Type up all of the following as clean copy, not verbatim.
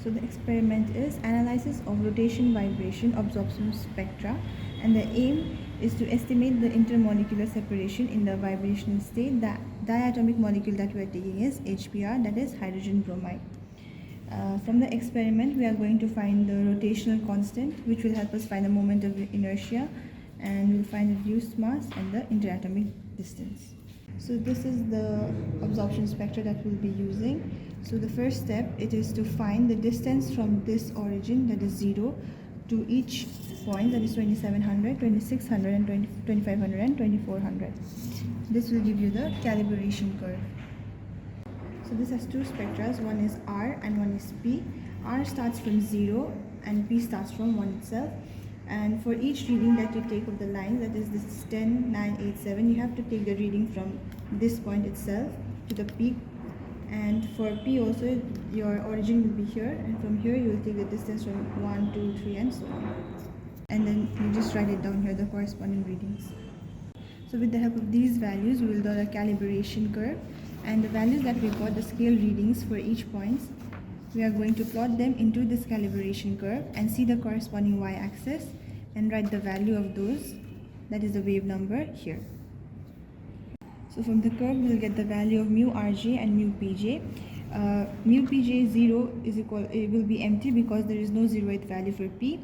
So the experiment is analysis of rotation, vibration, absorption spectra, and the aim is to estimate the intermolecular separation in the vibrational state. The diatomic molecule that we are taking is HBr, that is hydrogen bromide. From the experiment, we are going to find the rotational constant, which will help us find the moment of inertia, and we'll find the reduced mass and the interatomic distance. So this is the absorption spectra that we'll be using. So the first step, it is to find the distance from this origin, that is 0, to each point, that is 2700, 2600, and 2500 and 2400. This will give you the calibration curve. So this has two spectra, one is R and one is P. R starts from 0 and P starts from 1 itself. And for each reading that you take of the line, that is this is 10, 9, 8, 7, you have to take the reading from this point itself to the peak. And for P also, your origin will be here, and from here you will take the distance from 1, 2, 3 and so on. And then you just write it down here, the corresponding readings. So with the help of these values, we will draw the calibration curve, and the values that we got, the scale readings for each point, we are going to plot them into this calibration curve and see the corresponding y-axis and write the value of those, that is the wave number, here. So from the curve, we will get the value of mu rj and mu pj. Mu pj 0 is equal, it will be empty because there is no zeroth value for p.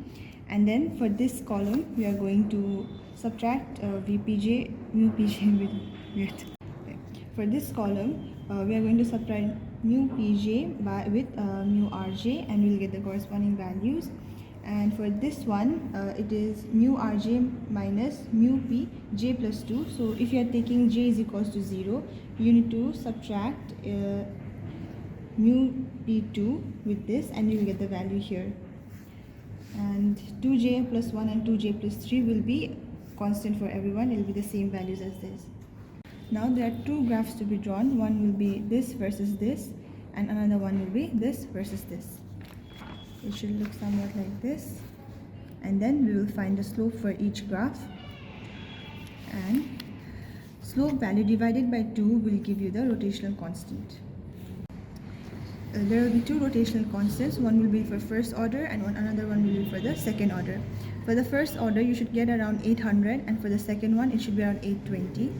And then for this column, we are going to subtract vpj, mu pj with it. For this column, we are going to subtract mu pj with mu rj, and we will get the corresponding values. And for this one, it is mu rj minus mu p j plus 2. So if you are taking j is equals to 0, you need to subtract mu p2 with this, and you will get the value here. And 2j plus 1 and 2j plus 3 will be constant for everyone. It will be the same values as this. Now there are two graphs to be drawn. One will be this versus this, and another one will be this versus this. It should look somewhat like this, and then we will find the slope for each graph, and slope value divided by 2 will give you the rotational constant. There will be two rotational constants. One will be for first order and another one will be for the second order. For the first order, you should get around 800, and for the second one, it should be around 820.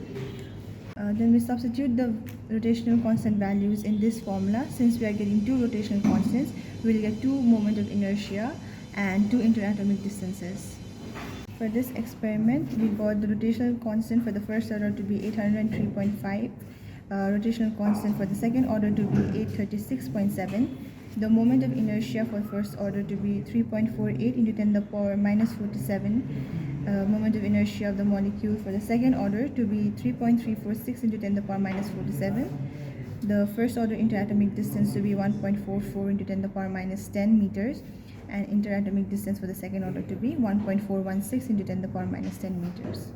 Then we substitute the rotational constant values in this formula. Since we are getting two rotational constants, we will get two moment of inertia and two interatomic distances. For this experiment, we got the rotational constant for the first order to be 803.5, rotational constant for the second order to be 836.7, the moment of inertia for first order to be 3.48 into 10 to the power minus 47, moment of inertia of the molecule for the second order to be 3.346 into 10 to the power minus 47, the first order interatomic distance to be 1.44 into 10 to the power minus 10 meters, and interatomic distance for the second order to be 1.416 into 10 to the power minus 10 meters.